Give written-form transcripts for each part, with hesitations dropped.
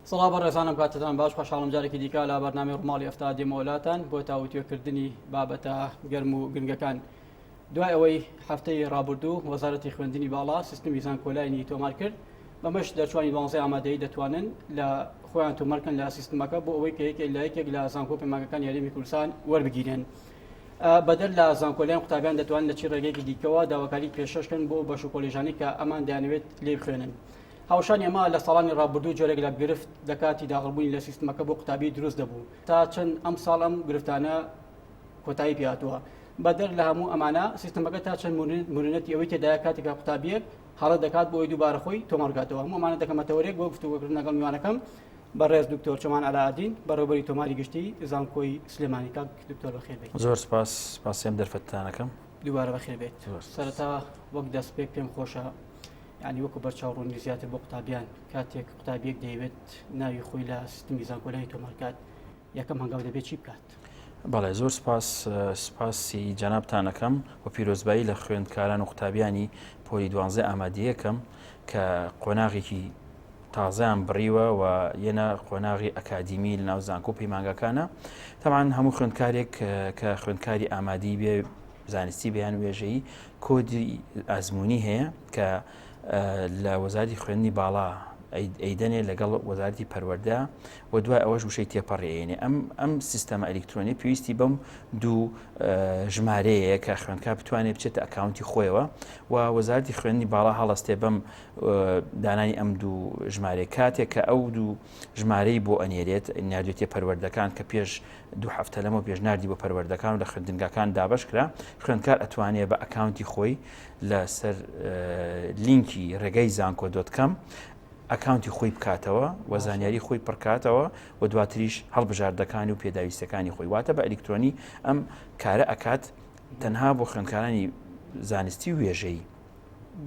سڵاو بەڕێزانم کاتتان باش خۆشحاڵم جارێکی دیکە لە بەرنامەی ڕۆماڵی ئەفتادی مۆلاتان بۆ تاوتوێکردنی بابەتە گەرم و گرنگەکان. دوای ئەوەی هەفتەی ڕابردوو وەزارەتی خوێندنی باڵا سیستمی زانکۆلایانی تۆمار کرد بەمەش دەرچوانی 12 ئامادەیی دەتوانن لە خۆیان تۆمارکەن لە سیستمەکە بۆ ئەوەی کە یەکێک لە زانکۆ پەیمانگەکان یاریمی کوردستان وەربگیرن. بەدەر لە زانکۆلیان قوتابیان دەتوانن لە چی ڕێگەیەکی دیکەوە داواکاری پێشەشکن بۆ بەش و کۆلیژانی کە ئەمان دەیانەوێت لێ بخوێنن. هاوشانی ئەمە لە ساڵانی ڕابردوو جۆرێک لە گرفت لە کاتی داخڵبوونی لە سیستمەکە بۆ قوتابی دروست دەبوو تا چەند ئەم ساڵ ئەم گرفتانە کۆتایی پێهاتووە. بەدەر لە هەموو ئەمانە سیستمەکە تا چەند مرونەتی ئەوەی تێدایە کاتێکە قوتابیەک هەڵە دەکات بۆ ئەوی دووبارە خۆی تۆمارکاتەوە. هەموو ئەمانە دەکەمەتەوەرێک بۆ گفتوگۆکردن لەگەڵ میوانەکەم بەڕێز دکتۆر چەمان ئەلادین بەڕێوەبەری تۆماری گشتی زانکۆی سلێمانی. کاک دکتۆر بەخێر بێت. زۆر سپاس، سپاسیم دەرفەتتانەکەم. دووبارە بەخێر بێت. سەرەتا وەک دەستپێک پێم خۆشە ینی وەکو بەرچاوڕوونی زیاتر بۆ قوتابیان کاتێک قوتابیەک دەیەوێت ناوی خۆی لە سیستمی زانکۆلای تۆمارکات یەکەم هەنگاو دەبێت چی بکات؟ بەڵێ زۆر سپاسی جەنابتانەکەم و پیرۆزبایی لە خوێندکاران و قوتابیانی پۆلی 12 ئامادەیەکەم کە قۆناغێکی تازەیان بڕیوە و یەنە قۆناغی ئەکادیمی لە ناو زانکۆ پەیمانگەکانە. تەمان هەموو خوێندکارێک کە خوێندکاری ئامادەی بێ زانستی بەیان وێژەیی کۆدی ئازمموی هەیە کە لە وەزارەتی خوێندنی باڵا ئەیدەنێ لەگەڵ وەزارەتی پەروەردە و دوای ئەوەش وشەی تێپەڕێنێ. ئەم سیستەمە ئەلکترۆنی پێویستی بەم دوو ژمارەیە کە خوێندکار بتوانێت بچێتە ئەکاونتی خۆیەوە و وەزارەتی خوێندنی باڵا هەڵەستێ بەم دانانی ئەم دوو ژمارە کاتێک کە ئەو دوو ژمارەی بۆ ئەنێرێت ناردێتێ پەروەردەکان کە پێش دوو هەفتە لەمە پێشناردی بۆ پەروەردەکان و لە خوێندنگەکان دابش کرا خوێندکار ئەتوانێت بە ئەکاونتی خۆی لەسەر لینکی ڕێگەی زانکۆ.com ئەکاونتی خۆی بکاتەوە و زانیاری خۆی پڕکاتەوە و دواتریش هەڵبژاردەکانی و پێداویستەکانی خۆی واتە بە ئەلکترۆنی ئەم کارە ئەکات تەنها بۆ خوێندکارانی زانستی وێژەی.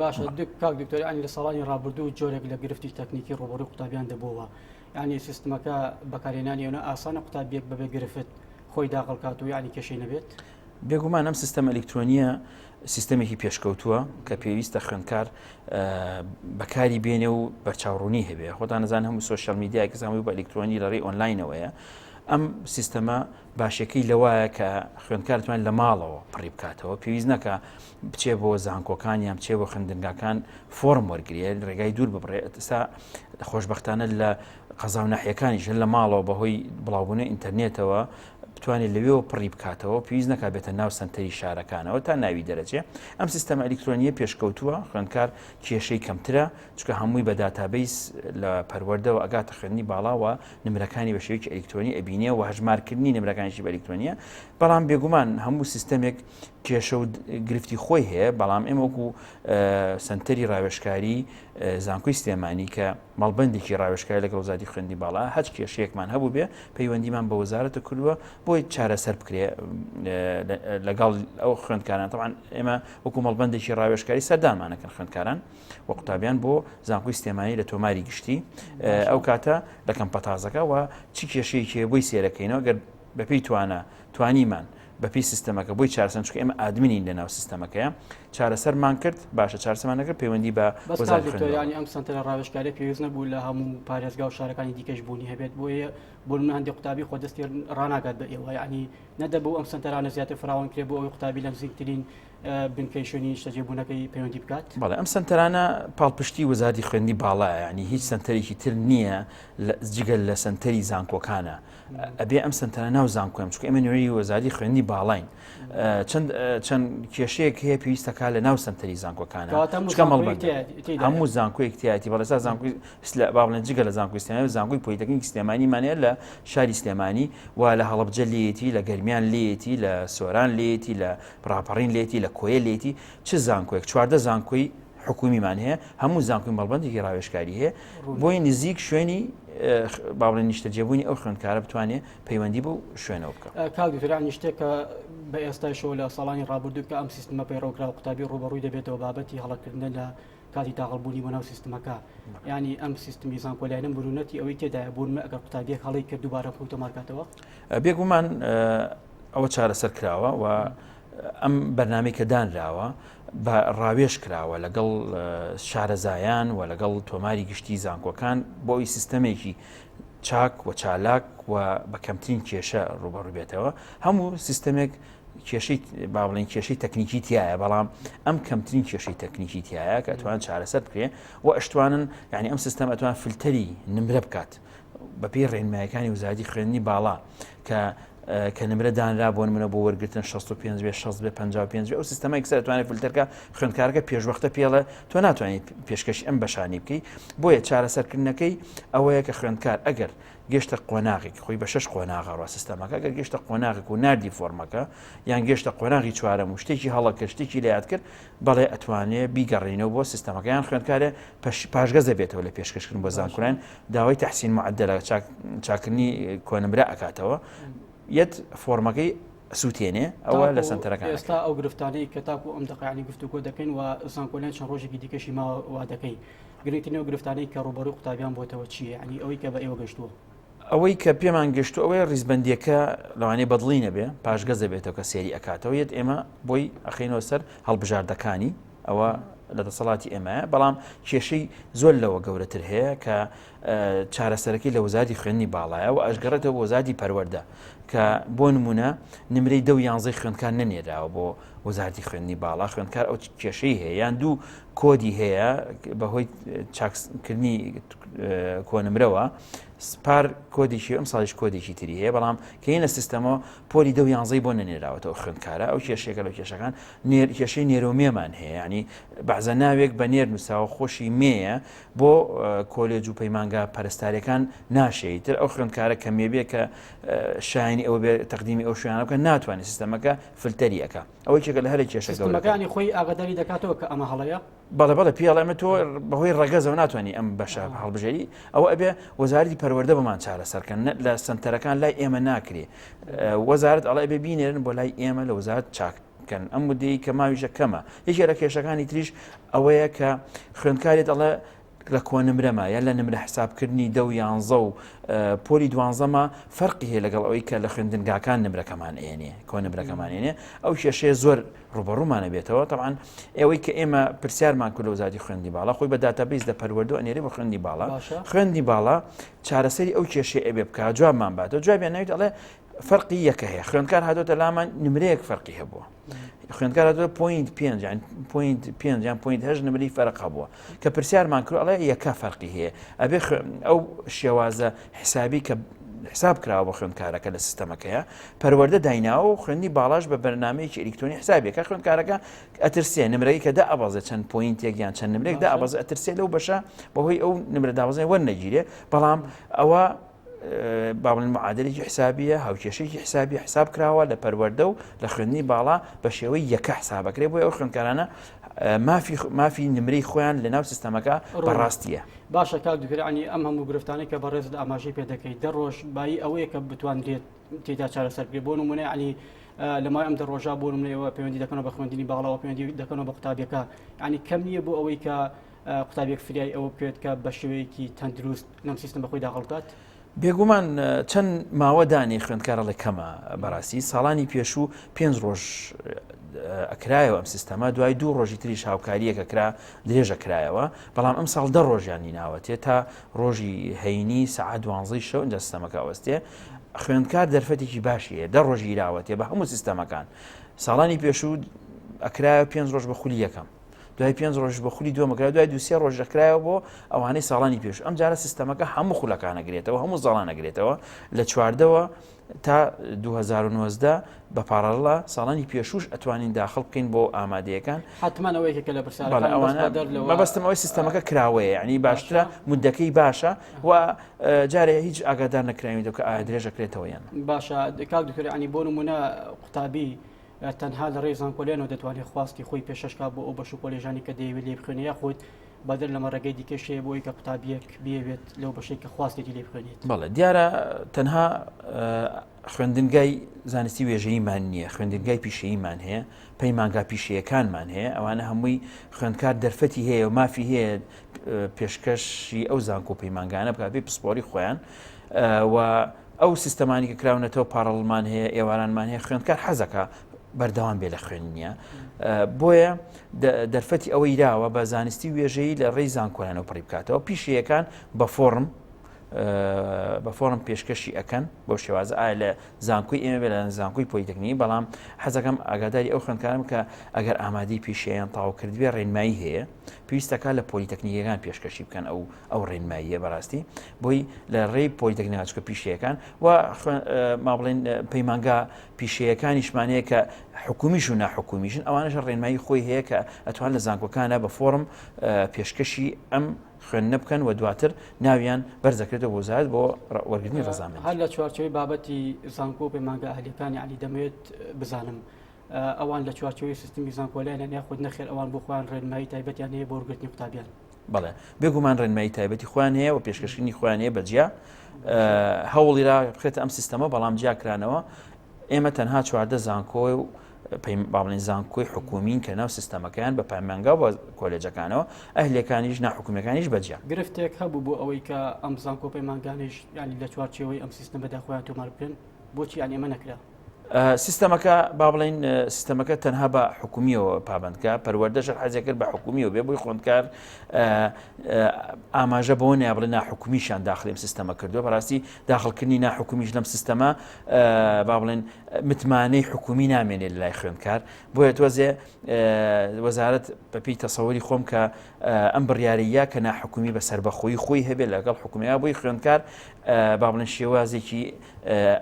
باشە کاک دکتۆری ئەنی لە ساڵانی ڕابردوو جۆرێک لە گرفتی تەکنیکی ڕۆبەڕووی قوتابیان دەبووە ینی سیستمەکە بەکارهێنانی ئەوە ئاسانە قوتابیەک بەبێ گرفت خۆی داخڵکات و ینی کێشەی نەبێت. بێگومان ئەم سیستەم ئەلکترۆنیە سیستەمێکی پێشکەوتووە کە پێویستە خوێندکار بەکاری بێنێ و بەرچاوڕوونی هەبێ. خۆتان نەزان هەموو سۆشیال میدیای کەسامی بە ئەلکترۆنی لە ڕێی ئۆنلاینەوەیە. ئەم سیستەمە باشەکەی لەوایە کە خوێندکارتوان لە ماڵەوە پڕی بکاتەوە پێویست نەکە بچێ بۆ زانکۆکان یان بچێ بۆ خوێندنگەکان فۆرم وەرگێت ڕێگای دوور ببڕێت. ئێستا خۆشبەختانە لە قەزا و ناحیەکانیش لە ماڵەوە بەهۆی بڵاوبوونی ئینتەرنێتەوە بتوانێت لەوێەوە پڕی بکاتەوە پێویست نەکا بێتە ناو سنتەری شارەکانەوە تا ناوی دەرەچێ. ئەم سیستەمە ئەلکترۆنیە پێشکەوتووە خوێندکار کێشەی کەمترە چونکە هەمووی بە داتابیس لە پەروەردەوە ئەگاتە خوێندنی باڵاوە نمرەکانی بە شێوەیەکی ئەلکترۆنی ئەبینێ و هەژمارکردنی نمرەکانیشی بە ئەلکترۆنیە. بەڵام بێگومان هەموو سیستەمێک کێشە و گرفتی خۆی هەیە. بەڵام ئێمە وەکو سنتەری ڕاوێژکاری زانکۆی سلێمانی کە مەڵبەندێکی ڕاوێژکاری لەگەڵ وەزارەتی خوێندنی باڵا هەچ کێشەیەکمان هەبوو بێ پەیوەندیمان بە وەزارەتە کردووە بۆی چارەسەر بکرێ لەگەڵ ئەو خوێندکاران. طبعاً ئێمە وەکو مەڵبەندێکی ڕاوێژکاری سەردانمانەکەن خوێندکاران و قوتابیان بۆ زانکۆی سلێمانی لە تۆماری گشتی ئەو کاتە لەکەم پەتازەکە و چی کێشەیەکی بۆی سێرەکەینەوە گەر بەپێی توانیمان بەپی سیستەمەکە بۆی چارەسەر چکە ئێمە ئادمینین لەناو سیستەمەکەیە چارەسەرمان کرد باشە چارەسەرمان نەکرد پەیوەندی بە وەزارەتی خوێندنی ئەم سنتەرە ڕاوێژکاری پێویست نەبوو لە هەموو پارێزگا و شارەکانی دیکەش بوونی هەبێت بۆیە بۆ من هەندێک قوتابی خۆ دەستی ڕناگات بە ئێوە ینی نەدەبوو ئەم سنتەرانە زیاتر فراوان کرێ بۆ ئەوی قوتابی لە نزیکترین بنکەیشنی شتەجێبوونەکەی پەیوەندی بکات. بەڵێ ئەم سنتەرانە پاڵپشتی وەزارەتی خوێندنی باڵایە ینی هیچ سنتەرێکی تر نییە جگەل لە سنتەری زانکۆکانە. ئەبێ ئەم سنتەرە ناو زانکۆیم چونکە ئێمە نوێی وەزارەتی خوێندنی باڵاین چەند کێشەیەک هەیە پێویستەکە لە ناو سنتەری زانکۆکانە هەموو زانکۆیەک تایەتی بەڵێستا زانکۆی باڵێن جگە لە زانکۆی سلێمانی زانکۆی پۆلیتەکنیکی سلێمانیمانەیە لە شاری سلێمانی و لە هەڵەبجە لێتی لە گەرمیان لێتی لە سۆران لێتی لە پراپەڕین لێتی لە کۆیە لێتی چ زانکۆیەک 14 زانکۆی حکومیمان هەیە هەموو زانکۆی مەڵبەندێکی ڕاوێژکاری هەیە بۆی نزیک شوێنی باڵێن نیشتەجێبوونی ئەو خوێندکارە بتوانێت پەیوەندی بۆ شوێنەوە بکە. کاک دکتۆر شتێکە بە ئێستاشەوە لە ساڵانی ڕابردوو کە ئەم سیستمە پەیڕۆکرا و قوتابی ڕوبەڕووی دەبێتەوە بابەتی هەڵەکردن لە کاتی تاغڵبوونی بۆ ناو سیستمەکە ینی ئەم سیستمی زانکۆلایەنە مرونەتی ئەوەی تێدایە بوون ئەگەر قوتابیەک هەڵی کرد دووبارە خۆی تۆمارکاتەوە. بێگومان ئەوە چارەسەر کراوە و ئەم بەرنامەی کە دانراوە بە ڕاوێژ کراوە لەگەڵ شارەزایان و لەگەڵ تۆماری گشتی زانکۆکان بۆی سیستەمێکی چاک و چالاک و بە کەمترین کێشە ڕوبەڕووبێتەوە. هەموو سیستەمێک کێشەی با بڵێن کێشەی تەکنیکی تایە، بەڵام ئەم کەمترین کێشەی تەکنیکی تایە کە ئەتوان چارەسەر بکرێ و ئەشتوانن یعنی ئەم سیستەم ئەتوان فلتەری نمرە بکات بەپێی ڕێنمایەکانی وزارەتی خوێندنی باڵا کە نمرە دانرا بۆ نمونە بۆ وەرگرتن 65 60 55 ئەو سیستەمای کەسەر دەتوانێت فلتەرکە خوێندکارەکە پێشوەختە پێڵە تۆ ناتوانیت پێشکەشی ئەم بەشانی بکەیت. بۆیە چارەسەرکردنەکەی ئەوەیە کە خوێندکار ئەگەر گەشتە قۆناغێک خۆی بە 6 قۆناغەڕە سیستەمەکە ئەگەر گەشتە قۆناغێک و نردی فۆرمەکە یان گەشتە قۆناغی چوارەم و شتێکی هەڵەکرد شتێکی لەیاد کرد بەڵێ ئەتوانێت بیگەڕێنەوە بۆ سیستەمەکەیان خوێندکارە پاشگەزە بێتەوە لە پێشکەشکردن بۆ زانکۆران داوای تەحسین معدەلە چاکردنی کۆنمرە ئەکاتەوە یەت فۆرمەکەی سووتێنێ ئەوە لە سنتەرەکان. ئێستا ئەو گرفتانەی کە تاکو ئەم دقیقانی گفتوگۆ دەکەین و زانکۆلیان چەند ڕۆژێکی دیکەشی ماوا دەکەین گرنگترین ئەو گرفتانەی کە ڕوبەڕووی قوتابیان بۆتەوە چییە؟ یعنی ئەوەی کە بە ئێوە گەشتووە ئەوەی کە پێمان گەشتو ئەوەی ڕیزبەندیەکە لەوانەیە بەدڵی نەبێ پاشگەزە بێتەوە کە سێری ئەکاتەوە یەت ئێمە بۆی ئەخینەوە سەر هەڵبژاردەکانی ئەوە لە دەسەڵاتی ئێمەیە، بەڵام کێشەی زۆر لەوە گەورەتر هەیە کە چارەسەرەکەی لە وزارەتی خوێندنی باڵایە و ئەشگەڕێتەوە بۆ وزارەتی پەروەردە کە بۆ نمونە نمرەی 10 و 11 خوێندکار نەنێراوە بۆ وزارەتی خوێندنی باڵا خوێندکار ئەو کێشەی هەیە یان دوو کۆدی هەیە بەهۆی چاککردنی کۆنمرەوە سپار کۆدێکی ئەم ساڵیش کۆدێکی تری هەیە، بەڵام کە هێنە سیستەمەوە پۆلی 10 و 11 بۆ نەنێراوەتەوە خوێندکارە ئەو کێشێکە لەو کێشەکان کێشەی نێرۆمێمان هەیە، ینی بەعزە ناوێک بە نێر نووساوە خۆشی مێیە بۆ کۆلێج و پەیمانگا پەرستاریەکان ناشێتر ئەو خوێندکارە کە مێبێ کە شایانی ئەوە بێ تەقدیمی ئەو شوێنە بکە ناتوانێت سیستەمەکە فلتەریەکە ئەوەی چێکە لە هەرێک کێشە سیستەمەکانی خۆی ئاگاداری دەکاتەوە کە ئەمە هەڵەیە بەڵێ پێڵ ئەمە تۆ بەهۆی ڕەگەزەوە ناتوانانی ئەم بەشە هەڵبژێری ئەوە ئەبێ وەزارەتی پەروەردە بەمان چارەسەرکەن لە سنتەرەکان لای ئێمە ناکرێ وەزارەت ئەڵێ ئەبێ بینێرن بۆ لای ئێمە لە وەزارەت چاککەن ئەم مودەی کە ماویشە کەمە. یەکێ لە کێشەکانی تریش ئەوەیە کە خوێندکارێت ئەڵێ لە کۆنمرەمە یان لە نمرە حسابکردنی 10 و 11 و پۆلی 12مە فەرقی هەیە لەگەڵ ئەوەی کە لە خوێندنگاکان نمرەکەمان ئێنێ کۆنمرەکەمان ئێنێ ئەو کێشەیە زۆر ڕوبەڕوومانە بێتەوە. طبعاً ئێوەی کە ئێمە پرسیارمان کرد لە وزارەتی خوێندنی باڵا خۆی بە داتابیس دە پەروەردە ئەنێرێ بە خوێندنی باڵا خوێندنی باڵا چارەسەری ئەو کێشەیە ئەبێ بکات جوابمان باتەوە جوابیان ناوێت ئەڵێ فەرقی یەکە هەیە خوێندکار هاتۆتە لامان نمرەیەک فەرقی هەبووە خوێندکار هاتۆتە پوینت 5 یان پوینت 8 نمری فەرق هەبووە کە پرسیارمان کرد ئەڵێ یەکە فەرقی هەیە ئەبێ ئەو شێوازە حسابی کە حساب کراوە بە خوێندکارەکە لە سیستەمەکەیە پەروەردە دایناوە و خوێندنی باڵاش بە بەرنامەیەکی ئەلکترۆنی حسابێکە خوێندکارەکە ئەترسێ نمرەی کە دا ئەبازە چەند پوینتێک یان چەند نمرێک دا ئەبازە ئەترسێ لەو بەشە بەهۆی ئەو نمرە دابەزای وەرنەگیرێ بەڵام ئەوە باڵێن معادلێکی حسابیە هاوکێشێکی حسابی حساب کراوە لە پەروەردە و لە خوێندنی باڵا بە شێوەی یەکە حسابەکرێ بۆی ئەو خوێندکارانە مافی نمرەی خۆیان لە ناو سیستەمەکە بەڕاستیە. باشە کاک دوکرانی ئەم هەموو گرفتانەی کە بەڕێز ئاماژەی پێ دەکەیت دەڕۆژ بای ئەوەیە کە بتوانرێت تێدا چارەسەرکرێ بۆ نمونە عنی لەمای ئەم دەڕۆژا بۆ نمونەوە پەیوەندی دەکەنەوە بە خوێندنی باڵاوە پەیوەندی دەکەنەوە بە قوتابیەکە ینی کەم نییە بۆ ئەوەی کە قوتابیەک فریای ئەوە بکرێت کە بە شێوەیەکی تەندروست لەم سیستەم بەخۆی داخڵکات. بێگومان چەند ماوەدانی خوێندکارەڵێ کەمە بەڕاستی ساڵانی پێشوو 5 ڕۆژ ئەکرایەوە ئەم سیستەمە دوای 2 ڕۆژی تریش هاوکاریەکە کرا درێژە کرایەوە بەڵام ئەم ساڵ 10 ڕۆژیانی ناوەتێ تا ڕۆژی هەینی سەعات 12 شەو ئەنجا سیستەمەکە ئەوەستێ خوێندکار دەرفەتێکی باشی هەیە 10 ڕۆژی راوەتێ بە هەموو سیستەمەکان ساڵانی پێشوو ئەکرایە 5 ڕۆژ بە خولی یەکەم دوای 5 ڕۆژ بە خولی دووەمەکرا دوای 2-3 ڕۆژ دەکرایەوە بۆ ئەوانەی ساڵانی پێش ئەم جارە سیستەمەکە هەموو خولەکانەگرێتەوە هەموو زاڵانەگرێتەوە لە چواردەوە تا 2019 بە پاڕەڵە ساڵانی پێشوش ئەتوانین داخڵ بکەین بۆ ئامادەیەکان حتمان ئەوەیەکە لە پرسیارەکان مەبەستم ئەوەی سیستەمەکە کراوەیە ینی باشترە مودەکەی باشە و جارێ هیچ ئاگادار نەکراوێتەوە کە ئایا درێژەکرێتەوە یان باشە کاک دوکرانی بۆ نمونە قوتابی تەنها لە ڕێی زانکۆلیانەوە دەتوانێت خواستی خۆی پێشەشکا بۆ ئەو بەش و کۆلێژانی کە دەیەوێت لێ بخوێنێ یاخۆت بەدەر لەمە ڕێگەی دیکەشەیە بۆی کە قوتابیەک بێوێت لەو بەشەی کە خواستی لێ بخوێنێت. بەڵێ دیارە تەنها خوێندنگای زانستی وێژەییمان نییە خوێندنگای پیشەییمان هەیە پەیمانگا پیشەیەکانمان هەیە ئەوانە هەمووی خوێندکار دەرفەتی هەیە و مافی هەیە پێشکەشی ئەو زانکۆ پەیمانگانە بکات بێ پسپۆری خۆیان و ئەو سیستەمانی کە کراونەتەوە پاڕەڵمان هەیە ئێوارانمان هەیە خوێندکار حەزەکە بەردەوام بێ لە خوێنینە بۆیە دەرفەتی ئەوەی راوە بە زانستی وێژەی لە ڕێی زانکۆیانەوە پڕی بکاتەوە پیشەیەکان بە فۆرم پێشکەشی ئەەکەن بۆ شێوازە ئایا لە زانکۆی ئێمە بێ لە زانکۆی پۆلیتەکنیکی بەڵام حەزەکەم ئاگاداری ئەو خوێندکارم کە ئەگەر ئامادەی پیشەیان تاو کردوێ ڕێنمایی هەیە پێویستەکە لە پۆلیتەکنیکەکان پێشکەشی بکەن ئەو ڕێنماییە بەڕاستی بۆی لە ڕێی پۆلیتەکنیکا چکە پیشەیەکان و ما بڵێن پەیمانگا پیشەیەکانیشمانەیە کە حکومیش و ناحکومیشن ئەوانش ڕێنمایی خۆی هەیە کە ئەتوان لە زانکۆکانە بە فۆرم پێشکەشی ئەم خوێندنە بکەن و دواتر ناویان بەرزەکرێتەوە بۆ وزارەت بۆ وەرگرتنی ڕەزامەند. هەر لە چوارچەوەی بابەتی زانکۆ پەیمانگا ئەهلیەکانی عەلی دەمەوێت بزانم ئەوان لە چوارچەوەی سیستمی زانکۆلایەنە یاخود نەخێر ئەوان بۆ خۆیان ڕێنمایی تایبەتیان هەیە بۆ وەرگرتنی قوتابیان. بەڵێ بێگومان ڕێنمایی تایبەتی خۆیان هەیە و پێشکەشینی خۆیان هەیە بەجیا هەوڵیرا بخێتە ئەم سیستەمە بەڵام جیاکرانەوە ئێمە تەنها چواردە زانکۆی و باڵێن زانکۆی حکومین کە ناو سیستەمەکەیان بە پەیمانگا بۆ کۆلێجەکانەوە ئەهلیەکانیش ناحکومیەکانیش بەجیا گرفتێک هەبوو بۆ ئەوەی کە ئەم زانکۆ پەیمانگانیش ینی لە چوارچێوەی ئەم سیستەمەدا خۆیان تۆمار بکەن بۆچی یان ئێمە نەکرا سیستەمەکە با بڵێن سیستەمەکە تەنها بە حکومیەوە پابندکە پەروەردەشە حەزێک کرد بە حکومیەوە بێ بۆی خوێندکار ئاماژە بۆ نیا بڵێ ناحکومیشان داخلیم سیستەمە کردووە بەڕاستی داخڵکردنی ناحکومیش لەم سیستەمە با بڵێن متمانەی حکومی نامێنێت لای خوێندکار بۆیە تۆزێ وەزارەت بەپی تەسەوەری خۆم کە ئەم بڕیاریە کە ناحکومی بەسەر بەخۆی خۆی هەبێت لەگەڵ حکومیە بۆی خوێندکار با بڵێن شێوازێکی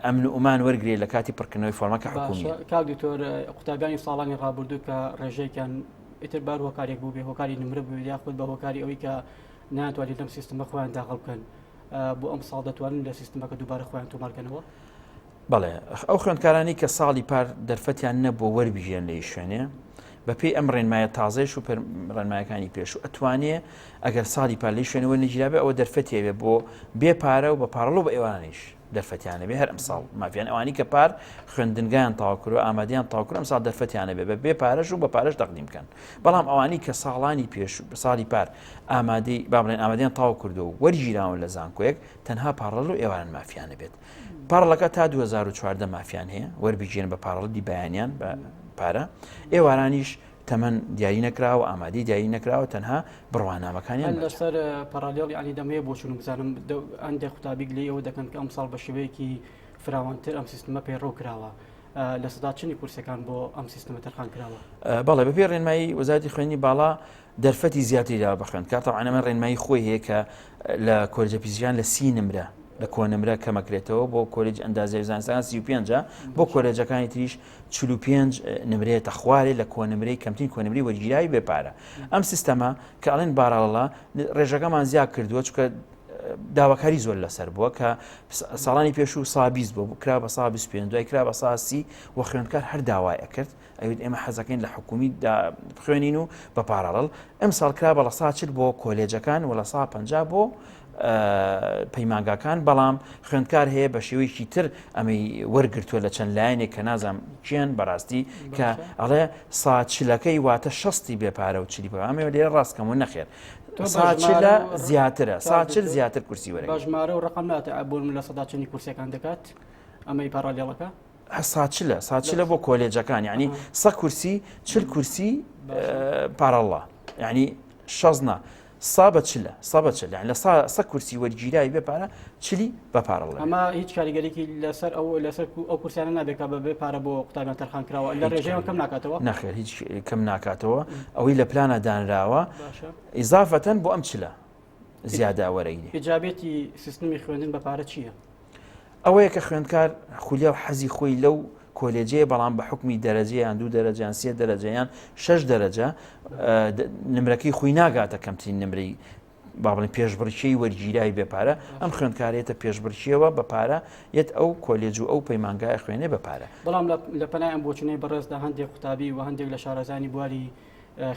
ئەمن و ئومان وەرگێت لە کاتی پڕکردنەوەی فۆرمەکە حکومیە. کاک دکتۆر قوتابیانی ساڵانی ڕابردوو کە ڕێژەیەکیان ئیتر بار هۆکارێک بوو بێ هۆکاری نمرە بوو یاخود بە هۆکاری ئەوەی کە ناتوانێت لەم سیستەمە خۆیان داخڵ بکەن بۆ ئەم ساڵ دەتوانن لە سیستەمەکە دووبارە خۆیان تۆمارکەنەوە؟ بەڵێ ئەو خوێندکارانی کە ساڵی پار دەرفەتیان نەبووە وەربژێن لە شوێنێ بەپێی ئەم ڕێنمایە تازەش و ڕێنمایەکانی پێش و ئەتوانێت ئەگەر ساڵی پار لەی شوێنەوە نەگیرابێ ئەوە دەرفەتێ بۆ بێ پارە و بە پاڕڵۆ بە ئێوانیش دەرفەتیانە بێ هەر ئەم ساڵ مافیان ئەوانی کە پار خوێندنگیان تاواکرۆ ئامادەیان تاواکرۆ ئەم ساڵ دەرفەتیانە بێ بە بێ پارەش و بە پارەش تەقدیم بکەن بەڵام ئەوانی کە ساڵانی پێش ساڵی پار ئامادەی با بڵێن ئامادەیان تاوا کردو و وەرگیراون لە زانکۆیەک تەنها پاڕڵ و ئێوارن مافیانە بێت پاڕڵەکە تا 2014 مافیان هەیە وەربژێن بە پاڕڵی بەیانیان بە پارە ئێوارانیش تەمەەن دیاری نەکراوە ئامادەی دیاری نەکراوە تەنها بڕوانامەکانیان لەسەر پەرالیۆڵی علی دەمەیە بۆ چون بزانم ئەندێ قوتابیک لێ ئەوە دەکەن کە ئەم ساڵ بە شێوەیەکی فراوانتر ئەم سیستەمە پەیڕۆ کراوە لە سەدا چنی کورسەکان بۆ ئەم سیستەمە تەرخان کراوە. بەڵێ بەپێ ڕێنمایی وەزارەتی خوێنی باڵا دەرفەتی زیاتریدا بخوێن کاتەوە ئەمە ڕێنمایی خۆی هەیە کە لە کۆلێجە پیزیان لە 30 نمرە لە کۆنمرە کەمەکرێتەوە بۆ کۆلێج ئەندازیاری زانستیەکان 35 بۆ کۆلێجەکانی تریش 45 نمرێتە خوارێ لە کۆنمرەی کەمترین کۆنمری وەرگیراوی بێپارە. ئەم سیستەمە کە ئەڵێن باراڵە ڕێژەکەمان زیاد کردووە چکە داواکاری زۆر لەسەر بووە کە ساڵانی پێش و سابیست بوو کرا بە سا 25 دوای کرا بە سا 30 و خوێندکار هەر داوای ئەکرد ئەوێت ئێمە حەزەکەین لە حکومی بخوێنین و بە پاراڵ ئەم ساڵ کرا بە لە سا 40 بۆ کۆلێجەکان و لە سا 50 بۆ پەیمانگاکان بەڵام خوێندکار هەیە بە شێوەیەکی تر ئەمەی وەرگرتووە لە چەند لایەنێک کە نازام چیان بەڕاستی کە ئەڵێ ساچلەکەی واتە 60 بێپارە و چلی ئەمە لێرە ڕاستکەمەوە نەخێر ساچلە زیاترە ساچل زیاتر کورسی وەرە باژمارە و ڕقم ناتە بۆ لە سەداچنی کورسەکان دەکات ئەمەی پارالیۆڵەکە ساچلە بۆ کۆلێجەکان یعنی 100 کورسی 40 کورسی پاراڵە یعنی 16 سابەچل یان لە 100 کورسی وەرگیراوی بێپارە چلی بەپاڕڵ ئەمە هیچ کاریگەرێکی لەسەر لەسەر ئەو کورسیانە نابێت بە بێپارە بۆ قوتابیان تەرخان کراوە لە ڕێژەیەوە کەم ناکاتەوە نەخێر هیچ کەم ناکاتەوە ئەوەی لە پلانە دانراوە ئیزافەتەن بۆ ئەم چلە زیادا وەرەگری. ئیجابێتی سیستمی خوێندن بەپارە چییە؟ ئەوەیە کە خوێندکار خولیا و حەزی خۆی لەو کۆلێجەیە بەڵام بە حکمی دەرەجەیان 2 دەرەجیان 3 دەرەجەیان 6 دەرەجە نمرەکەی خۆی ناگاتە کەمترین نمرەی با بڵێن پێشبڕکێی وەرگیراوی بێپارە ئەم خوێندکارێتە پێشبڕکێەوە بەپارە یەت ئەو کۆلێج و ئەو پەیمانگای خوێنێ بەپارە. بەڵام لە پەنای ئەم بۆچونەی بەڕێزدا هەندێک قوتابی و هەندێک لە شارەزانی بواری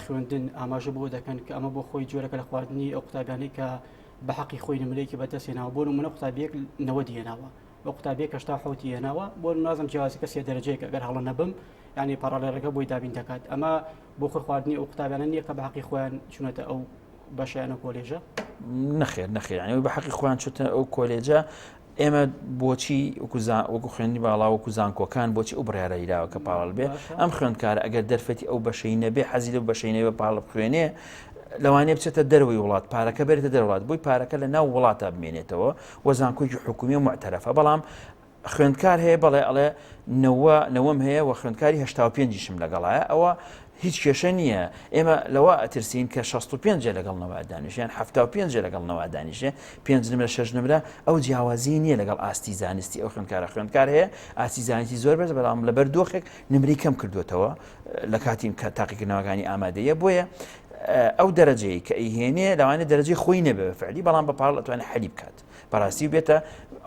خوێندن ئاماژە بۆ دەکەن کە ئەمە بۆ خۆی جۆرەکە لە خواردنی ئەو قوتابیانی کە بە حەقی خۆی نمرەیەکی بەدەستێناوە بۆ نمونە قوتابیەک 90 هێناوە بە قوتابیەک 80 هێناوە بۆ نازم جیازەکە 3 دەرەجەیەک ئەگەر هەڵە نەبم ینی پاراڵێرەکە بۆی دابین دەکات ئەمە بۆ خۆی خواردنی ئەو قوتابیانە نییە کە بە حەقی خۆیان چونەتە ئەو بەشیانە کۆلێژە نەخێر ینی بە حەقی خۆیان چوتە ئەو کۆلێجە ئێمە بۆچی وەکو خوێندنی باڵا وەکو زانکۆکان بۆچی ئەو بڕیارە ایراوە کە پاڵ بێ ئەم خوێندکارە ئەگەر دەرفەتی ئەو بەشەی نەبێ حەزی لەو بەشەی نەبێ پاڵ بخوێنێ لەوانەیە بچێتە دەروی وڵات پارەکە بێتە دەرەوڵات بۆی پارەکە لە ناو وڵاتە بمێنێتەوە وە زانکۆیی حکومی و معتەرەفە بەڵام خوێندکار هەیە بەڵێ ئەڵێ نەوەم هەیە و خوێندکاری 85شم لەگەڵایە ئەوە هیچ کێشە نییە ئێمە لەوە ئەترسین کە 65 لەگەڵ نەوادانیش یان 75 لەگەڵ نەوادانیشێ 5 نمرە 6 نمرە ئەو جیاوازی نییە لەگەڵ ئاستی زانستی ئەو خوێندکار هەیە ئاستی زانستی زۆر بەرز بەڵام لەبەر دۆخێک نمری کەم کردوێتەوە لە کاتی کە تاقیکردنەوەکانی ئامادەیە بۆیە ئەو دەرەجەی کە ئەیهێنێ لەوانێت دەرەجەی خۆی نەبێ فعلی بەڵام بە پاڵ ئەتوانێت حەلی بکات بەڕاستی بێتە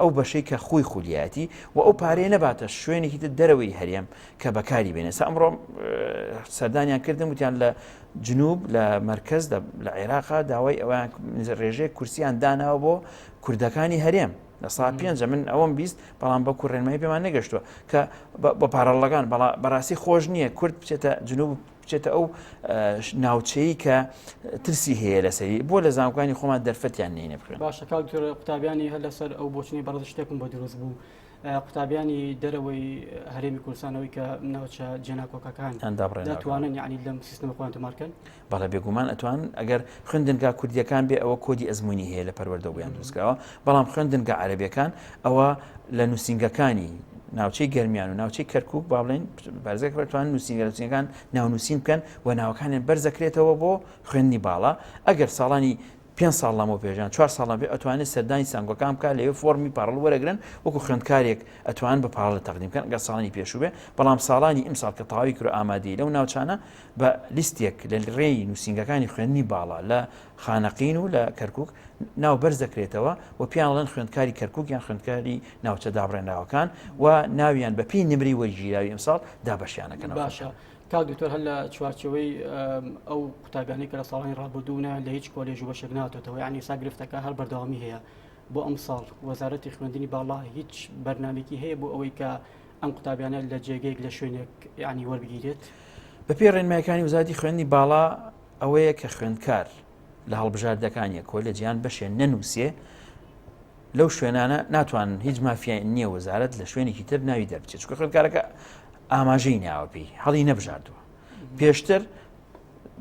ئەو بەشەی کە خۆی خولیاتی و ئەو پارەیە نەباتە شوێنێکی دەرەوەی هەرێم کە بەکاری بێنێ ئەمڕۆ سەردانیان کردم وتیان لە جنوب لە مرکز لە عێراقا داوای ئەویان ڕێژەیە کورسیان داناوە بۆ کوردەکانی هەرێم لە سا 5 من ئەوەم بیست بەڵام بە کوڕێنمایی پێمان نەگەشتووە کە بە پارەڵەکان بەڕاستی خۆش نییە کورد بچێتە جنوب بچێتە ئەو ناوچەی کە ترسی هەیە لەسەری بۆ لە زانکۆکانی خۆمان دەرفەتیان نینە بکرێن باشە کاکتۆر قوتابیانی هەر لەسەر ئەو بۆچنی بەڕز شتێکم بۆ دروست بوو قوتابیانی دەرەوەی هەرێمی کوردستانەوەی کە ناوچە جێناکۆکەکان دەتوانن یعنی لەم سیستەمە خۆیان تۆمارکەن بەڵێ بێگومان ئەتوان ئەگەر خوێندنگا کوردیەکان بێ ئەوە کۆدی ئەزمموی هەیە لە پەروەردە بۆیان دروستکراوە بەڵام خوێندنگا عەرەبیەکان ئەوە لە نووسنگەکانی ناوچەی گەرمیان و ناوچەی کەرکووک با بڵێن بەرزێک بتوانن نووسنگەکان ناونووسین بکەن و ناوەکانیان بەرزەکرێتەوە بۆ خوێندنی باڵا ئەگەر ساڵانی 5 ساڵ لەمە پێژان 4 ساڵان پێ ئەتوانێت سەردانی سانگۆکان بکات لەوێ فۆرمی پاڕڵ وەرەگرن وەکو خوێندکارێک ئەتوان بە پاڵە تەقدیم بکەن ئەگەر ساڵانی پێشوو بێ بەڵام ساڵانی ئەمساڵ کە تەواوی کرد ئامادەی لەو ناوچانە بە لیستێک لە ڕێی نووسنگەکانی خوێندنی باڵا لە خانەقین و لە کەرکووک ناو بەرز دەکرێتەوە و پیانڵەن خوێندکاری کەرکووک یان خوێندکاری ناوچە دابڕێنراوەکان و ناویان بە پێی نمری وەرگیراوی ئەمساڵ دابەشیانەکەنەوە. باشە کاک دکتۆر هەر لە چوارچەوەی ئەو قوتابیانی کە لە ساڵانی ڕابردوونە لە هیچ کۆلێژ و بەشێک ناتێتەوە یعنی ساگرفتەکە هەر بەردەوامی هەیە بۆ ئەم ساڵ وەزارەتی خوێندنی باڵا هیچ بەرنامێکی هەیە بۆ ئەوەی کە ئەم قوتابیانە لە جێگەیەک لە شوێنێک یعنی وەربگیرێت بەپێی ڕێنمایەکانی وزارەتی خوێندنی باڵا ئەوەیە کە خوێندکار لە هەڵبژاردەکانی کۆلێجیان بەشێ نەنووسێ لەو شوێنانە ناتوانن هیچ مافیای نییە وەزارەت لە شوێنێکی تر ناوی دەربچێت چونکە خوێندکارەکە ئاماژەی ناوەپی هەڵی نەبژاردووە پێشتر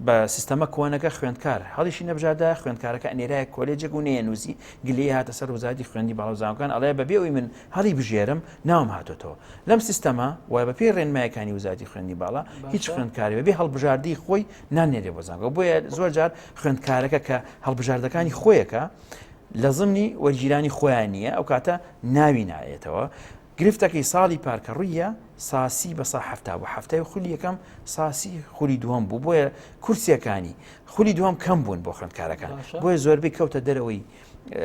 بە سیستەمە کۆنەکە خوێندکار هەڵیشی نەبژاردا خوێندکارەکە ئەنێرایە کۆلێجێک و نەیەنووسی گلەیە هاتە سەر وزارەتی خوێندنی باڵا و زانکۆکان ئەڵێ بەبێ ئەوی من هەڵی بژێرم ناوم هاتۆتەوە لەم سیستەمە وای بەپێی ڕێنمایەکانی وزارەتی خوێندنی باڵا هیچ خوێندکاری بەبێ هەڵبژاردی خۆی نانێرێ بۆ زانکۆ بۆیە زۆر جار خوێندکارەکە کە هەڵبژاردەکانی خۆیەکە لە زمنی وەرگیرانی خۆیان نییە ئەو کاتە ناوی نایێتەوە گرفتەکەی ساڵی پارکە ڕوویە ساسی بە سا هەفتا بۆ هەفتای خولی یەکەم ساسی خولی دووەم بوو بۆیە کورسیەکانی خولی دووەم کەم بوون بۆ خوێندکارەکان بۆیە زۆربەی کەوتە دەرەوەی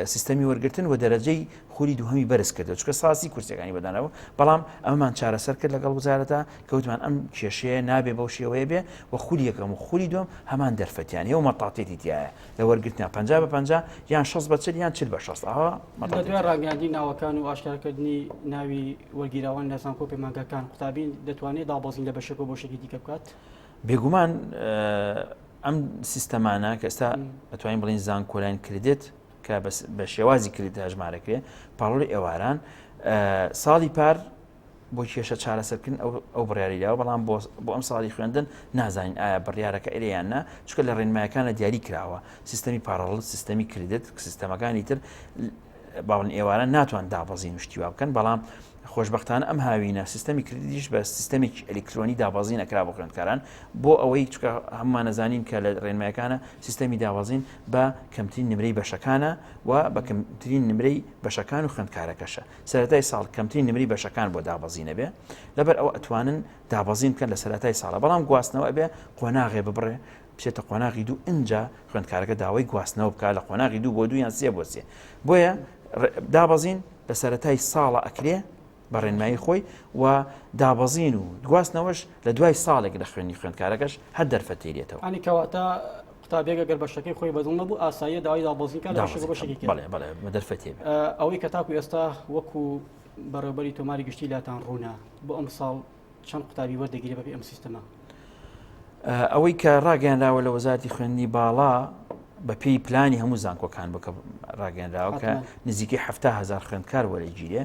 سیستەمی وەرگرتن و دەرەجەی خولی دووهەمی بەرز کردەوە چکە ساسی کورسیەکانی بەدانەوە بەڵام ئەمەمان چارەسەر کرد لەگەڵ وزارەتە کەوتمان ئەم کێشەیە نابێ بەو شێوەیە بێ و خولی یەکەم و خولی دووەم هەمان دەرفەتیان هەیە و مەتاقێتی تایە لە وەرگرتنیان 50 بە 50 یان 60 بە 40 یان 40 بە 60 لە دوای ڕاگەاندنی ناوەکان و ئاشکارکردنی ناوی وەرگیراوان لە زانکۆ پەیمانگەکان قوتابین دەتوانێت دابەزین لە بەشێک و بۆشێکی دیکە بکات بێگومان ئەم سیستەمانە کە ئێستا ئەتوانین بڵین زانکۆلاین کردێت کە بە شێوازی کردێت هەژمارەکرێ پاڵۆی ئێواران ساڵی پار بۆ کێشە چارەسەرکردن ئەو بڕیاریداوە بەڵام بۆ ئەم ساڵی خوێندن نازانین ئایا بڕیارەکە ئێرەیاننا چکە لە ڕێنمایەکانە دیاری کراوە سیستەمی پاڕەڵ سیستەمی کردێت سیستەمەکانی تر باڵن ئێوارە ناتوان دابەزین شتیوا بکەن بەڵام خۆشببختانە ئەم هاوینە سیستەمی کردیش بە سیستەمێکی ئەلکترۆنی دابەزین ئەکرا بۆ خوێندکاران بۆ ئەوەی چکە هەمومان نەزانین کە لە ڕێنمایەکانە سیستەمی دابەزین بە کەمترین نمرەی بەشەکانە و بە کەمترین نمرەی بەشەکان و خوێندکارەکەشە سەرەتای ساڵ کەمترین نمری بەشەکان بۆ دابەزینە بێ لەبەر ئەوە ئەتوانن دابەزین بکەن لە سەرەتای ساڵە بەڵام گواستنەوە ئەبێ قۆناغێ ببڕێ بچێتە قۆناغی دوو ئینجا خوێندکارەکە داوای گواستنەوە بکات لە قۆناغی دوو بۆ 2 یان 3 بۆ 3 بۆیە دابەزین لە سەرەتای ساڵە ئەکرێ بە ڕێنمایی خۆی و دابەزین و گواستنەوەش لە دوای ساڵێک لە خوێنی خوێندکارەکەش هەر دەرفەتێریێتەوە ئەنی کەواتە قوتابێک گەر بەشەکەی خۆی بەدڵ نەبوو ئاساییە داوای دابەزینکە لە بەشێکی بە دەرفەتێ ئەوەی کە تاکو ئێستا وەکو بەڕێوەبەری تۆماری گشتی لاتان ڕوونا بۆ ئەم ساڵ چەند قوتابی وەردەگیرێ بەپێی ئەم سیستەمە ئەوەی کە ڕاگەیانداوە لە وەزارەتی خوێندنی باڵا بە پێی پلانی هەموو زانکۆکان بکە ڕاگەنراوە کە نزیکەی 7,000 خوێندکار وەرەگیرێ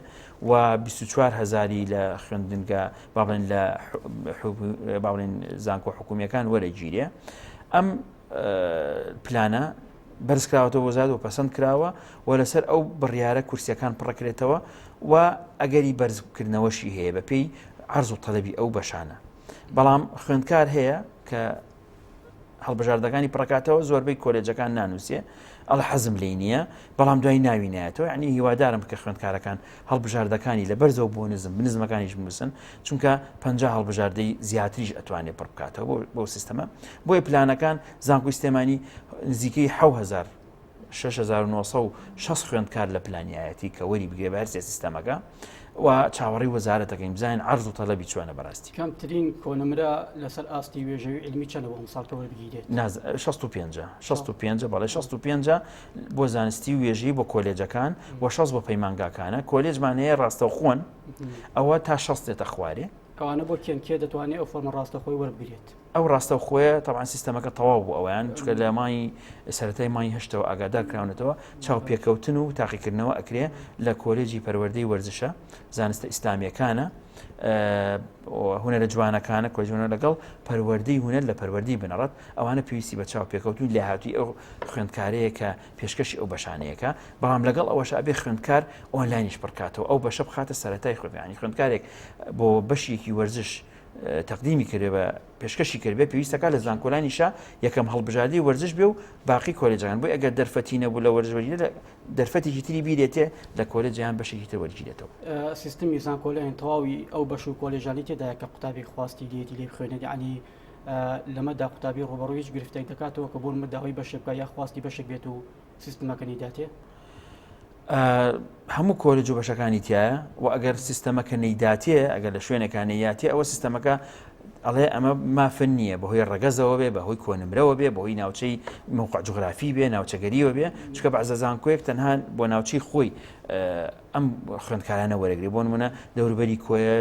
و 24,000 لە خوێندنگە باڵێن زانکۆ حکومیەکان وەرەگیرێ. ئەم پلانە بەرزکراوەتەوە بۆ زاد و پەسەند کراوە و لەسەر ئەو بڕیارە کورسیەکان پڕەکرێتەوە و ئەگەری بەرزکردنەوەشی هەیە بە پێی عەرز و تەلەبی ئەو بەشانە. بەڵام خوێندکار هەیە کە هەڵبژاردەکانی پڕکاتەوە زۆربەی کۆلێجەکان نانووسێ ئەڵ حەزم لێی نییە بەڵام دوای ناوی نایەتەوە، یعنی هیوادارم کە خوێندکارەکان هەڵبژاردەکانی لە بەرزەوە بۆ بنزمەکانیش بنووسن، چونکە 50 هەڵبژاردەی زیاتریش ئەتوانێت پڕ بکاتەوە بۆ سیستەمە. بۆیە پلانەکان زانکۆی سیستێمانی نزیکەی 6,960 خوێندکار لە پلانیایەتی کە وەری بگرێ بە هەرسێ سیستەمەکە و چاوەڕی وەزارەتەکەین بزانین عەرز و تەلەبی چۆنە بەڕاستی. کەمترین کۆنمرە لەسەر ئاستی وێژەوی علمی چەندە بۆ ئەم ساڵکە وەربگیرێت؟ 65 بەڵێ 65 بۆ زانستی وێژی بۆ کۆلێجەکان و 6 بۆ پەیمانگاکانە. کۆلێجمان هەیە ڕاستەوخۆن ئەوە تا 6 دێتە خوارێ. ئەوانە بۆ کێ دەتوانێت ئەو فۆرمە ڕاستەخۆی وەربگرێت؟ ئەو ڕاستەوخۆیە تەبعاً سیستەمەکە تەواو بوو ئەویان، چونکە لە مای سەرەتای مای هەشتەوە ئاگادار کراونەتەوە چاوپێکەوتن و تاقیکردنەوە ئەکرێ لە کۆلێجی پەروەردەی وەرزشە زانستە ئیسلامیەکانە هونەرە جوانەکانە کۆژۆنە لەگەڵ پەروەردەی هونەر لە پەروەردەی بنەڕەت ئەوانە پێویستی بە چاوپێکەوتن لە هاتووی ئەو خوێندکارەیە کە پێشکەشی ئەو بەشانەیەەکە. بەڵام لەگەڵ ئەوەش ئەبێ خوێندکار ئۆنلاینیش پڕکاتەوە ئەو بەشە بخاتە سەرەتای خوێندکاری. خوێندکارێک بۆ بەشێکی وەرزش تەقدیمی کرێ بە پێشکەشی کرد بێ پێویستەکە لە زانکۆلانیشە یەکەم هەڵبژاردی وەرزش بێ و باقی کۆلێجەکان بۆی ئەگەر دەرفەتی نەبوو لە وەرزشوەری لە دەرفەتێکی تری بیرێتێ لە کۆلێجیان بەشێکی تر وەرگیرێتەوە. سیستمی زانکۆلایان تەواوی ئەو بەش و کۆلێژانی تێدایە کە قوتابی خواستی لێتی لێ بخوێنێت، یعنی لەمەدا قوتابی ڕوبەڕووی هیچ گرفتەی دەکاتەوە کە بۆ مداوای بەشێک بکە یا خواستی بەشێک بێت و سیستمەکە نەیداتێ؟ هەموو کۆلێج و بەشەکانی تایە و ئەگەر سیستەمەکە نەیداتێ ئەگەر لە شوێنەکان نەیاتێ ئەوە سیستەمەکە ئەڵێ ئەمە مافن نییە بەهۆی ڕەگەزەوە بێ بەهۆی کۆنمرەوە بێ بەهۆی ناوچەی موقع جوغرافی بێ ناوچەگەریەوە بێ، چونکە بەعزە زانکۆیەک تەنها بۆ ناوچەی خۆی ئەم خوێندکارانە وەرەگری. بۆ نمونە دەوروبەری کۆیە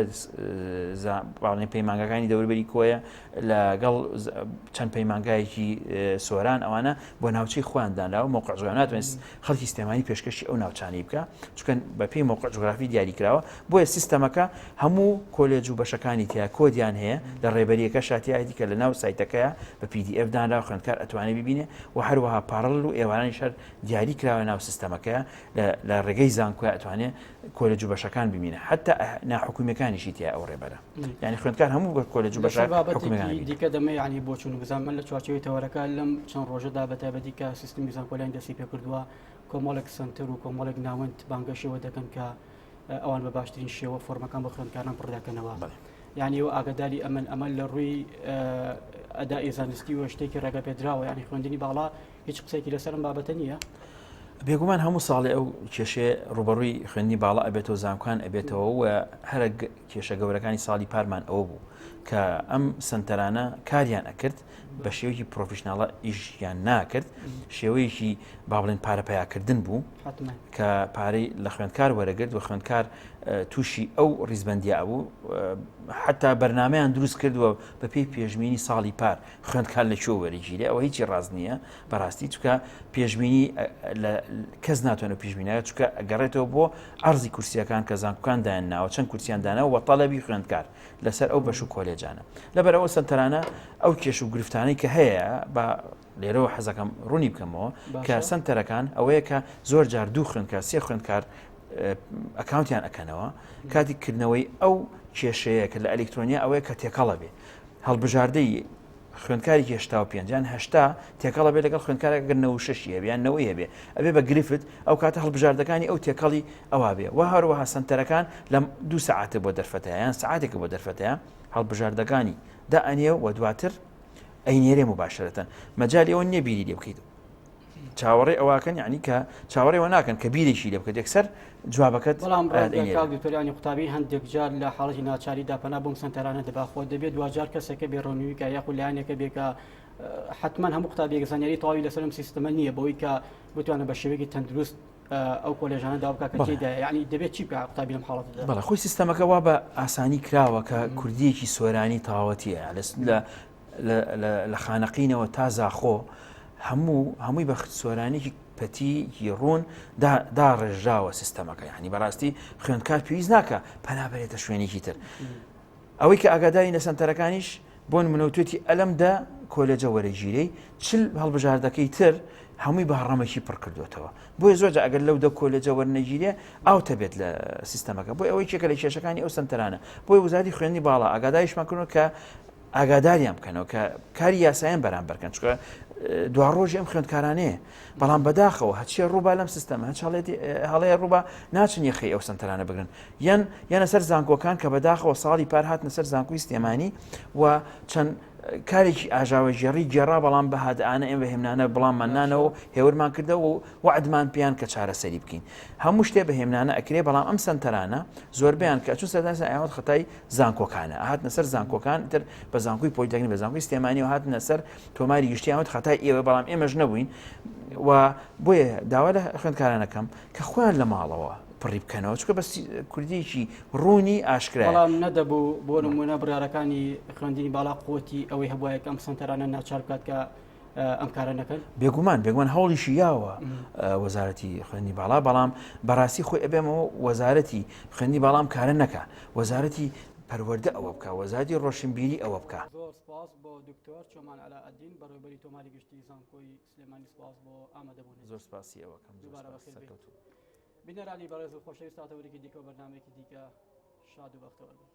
باڵێن پەیمانگەکانی دەوروبەری کۆیە لەگەڵ چەند پەیمانگایەکی سۆران ئەوانە بۆ ناوچەی خۆیاندانراوە موقع جوغرافی ناتوانێت خەڵکی سیستێمانی پێشکەشی ئەو ناوچانەی بکە چونکە بە پێی موقع جوغرافی دیاریکراوە. بۆیە سیستەمەکە هەموو کۆلێج و بەشەکانی تیا کۆدیان هەیە لە ڕێبەریەکە شاتیایەتی کە لە ناو سایتەکەیە بە PDF دانرا خوێندکار ئەتوانێت ببینێ و هەروەها پاڕڵ و ئێوارانی شەر دیاری کراوە ناو سیستەمەکەیە لە ڕێگەی زانکۆ ئەتوانێت کۆلێج و بەشەکان ببینێ حتا ناحکومیەکانیشی تیا ئەو ڕێبەرە، یعنی خوێندکار هەموو بە کۆلێج و بەشە حکومیەکانی دیکە دەمە یعنی بۆ چوون بزانمە لە چوارچێوەی تەوەرەکە لەم چەند ڕۆژەدا بەتایبەتی کە سیستمی زانکۆلایان دەستی پێ کردووە کۆمەڵێک سنتەر و کۆمەڵێک ناوەند بانگەشەوە دەکەن کە ئەوان بە باشترین شێوە فۆرمەکان بە خوێندکاران پڕداکەنەوە. یعنی و ئاگاداری ئەمە لە ڕووی ئەدای زانستی و شتێکی ڕێگە پێدراوە، یعنی خوێندنی باڵا هیچ قسێکی لەسەرم بابەتە نییە. بێگومان هەموو ساڵی ئەو کێشێ ڕوبەڕووی خوێندنی باڵا ئەبێتەوە زانکۆیان ئەبێتەوە و هەرە کێشە گەورەکانی ساڵی پارمان ئەوە بوو کە ئەم سنتەرانە کاریان ئەکرد بە شێوەیەکی پرۆفیشناڵە ئیشیان ناکرد، شێوەیەکی با بڵێن پارەپەیاکردن بوو کە پارەی لە خوێندکار وەرەگرت و خوێندکار تووشی ئەو ڕیزبەندیە بوو حتا بەرنامەیان دروست کردووە بە پێی پێشبینی ساڵی پار خوێندکار لە کوێ وەرەگیرێ. ئەوە هیچی ڕاست نییە بەڕاستی، چونکە پێشبینی کەس ناتوانێت پێشبینەکە چونکە ئەگەڕێتەوە بۆ عەرزی کورسیەکان کە زانکۆکان دایانناوە چەند کورسیان داناوە و تەڵەبی خوێندکار لەسەر ئەو بەش و کۆلێجانە. لەبەرەوە سنتەرانە ئەو کێش و گرفتانەی کە هەیە بە لێرەوە حەزەکەم ڕوونی بکەمەوە کە سنتەرەکان ئەوەیە کە زۆر جار دوو خوێندکار سێ خوێندکار ئەکاونتیان ئەکەنەوە کاتی کردنەوەی ئەو کێشەیە کە لە ئەلکترۆنیا ئەوەیە کە تێکەڵە بێ هەڵبژاردەی خوێندکاری هێشتا و پێنجیان هەشتا تێکەڵە بێ لەگەڵ خوێندکارێک گەر 96 هەبێ 90 هەبێ ئەبێ بە گرفت ئەو کاتە هەڵبژاردەکانی ئەو تێکەڵی ئەوا بێ و هەروەها سنتەرەکان لە 2 سەعاتە بۆ دەرفەتەیە یان سەعاتێکە بۆ دەرفەتەیە هەڵبژاردەکانی دائەنێ و دواتر ئەینێرێ مباشرەتەن مەجای ئەوە نییە بیری لێ بکەیت چاوەڕێ ئەواکەن یعنی کە چاوەڕێەوە ناکەن کە بیرێکی لێ بکەێت یەکسەر جوابەکەت بەڵام دکتۆریانی قوتابی هەندێک جار لە حاڵەتی ناچاری داپەنا بۆم سنتەرانە دەباخۆ دەبێت دوجار کەسەکە بێڕۆنیویکە یاخود لایەنێکە بێکە حتمما هەموو قوتابێک زانیاری تەواوی لەسەرم سیستەمە نییە بەوەی کە بتوانە بە شێوەیەکی تەندروست ئەو کۆلێژانە دا بکە کە تێدا یعنی دەبێت چی بکە قوتابی لەم حاڵەتەدا. بەڵێ خۆی سیستەمەکە وا بە ئاسانی کراوە کە کوردیەکی سۆرانی تەواوەتیە لە خانەقینەوە تا زاخۆ هەمووی بە سۆرانێکی پەتی ڕوون داڕێژراوە سیستەمەکە، یعنی بەڕاستی خوێندکار پێویست ناکە پەنابێتە شوێنێکی تر. ئەوەی کە ئاگاداری لە سەنتەرەکانیش بۆ نمونەوتێتی ئەلەمدا کۆلێجە وەرەگیرەی چل هەڵبژاردەکەی تر هەمووی بە هەڕەمەکی پڕ کردوێتەوە. بۆیە زۆرجار ئەگەر لەو دە کۆلێجە وەرنەگیرێ ئاوتە بێت لە سیستەمەکە. بۆی ئەوەی چێکە لە کێشەکانی ئەو سنتەرانە. بۆی وزاری خوێندنی باڵا ئاگاداریشمان کردنەوە کە ئاگاداریان بکەنەوە کە کاری یاساییان بەرامبەرکەن، چونکە دوا ڕۆژی ئەم خوێندکارانەیە، بەڵام بەداخەوە هەچیە ڕووبا لەم سیستەمە هەڵەیە ڕووبا ناچن یەخی ئەو سنتەرانە بگرن، یانە سەر زانکۆکان کە بەداخەوە ساڵی پار هاتنە سەر زانکۆی سلێمانی و چەند کارێکی ئاژاوە ژێڕی گێڕا، بەڵام بە هادئانە ئێمە هێمنانە بڵاممانانەوە هێورمان کردەوە و وعدمان پیان کە چارەسەری بکەین. هەموو شتێ بە هێمنانە ئەکرێ، بەڵام ئەم سنتەرانە زۆربیان کە چون سەردانسان ئاوات خەتای زانکۆکانە هاتنە سەر زانکۆکان تر بە زانکۆی پۆلیتەکنیک بە زانکۆی سلێمانی و هاتنە سەر تۆماری گشتی ئاوات خەتای ئێوە، بەڵام ئێمەش نەبووین و بۆیە داوا لە خوێندکارانەکەم کە خۆیان لە ماڵەوە پڕی بکەنەوە، چکە بە کوردیکی ڕوونی ئاشکرا. بەڵام نەدەبوو بۆ نمونە بڕیارەکانی خوێندنی باڵا قوتی ئەوەی هەبووە ئەم سنتەرانە ناچار بکات کە ئەم کارە نەکەن. بێگومان هەوڵیشی یاوە وەزارەتی خوێندنی باڵا، بەڵام بەڕاستی خۆی ئەبێمەوە وەزارەتی خوێندنی باڵام کارە نەکە، وەزارەتی پەروەردە ئەوە بکە، وەزارەتی ڕۆشنبیری ئەوە بکە. زۆر سپاس بۆ دکتۆر چۆمان عەلاءەدین بەڕێوەبەری تۆماری گشتی زانکۆی سلێمانی. سپاس بۆ ئامادەبوون. زۆر سپاسی ئەوەکەم. بینەرانی بەڕێز و خۆشەویست هاتەوەرێکی دیکە و بەرنامەیەکی دیکە شاد و بەختەوەر بن.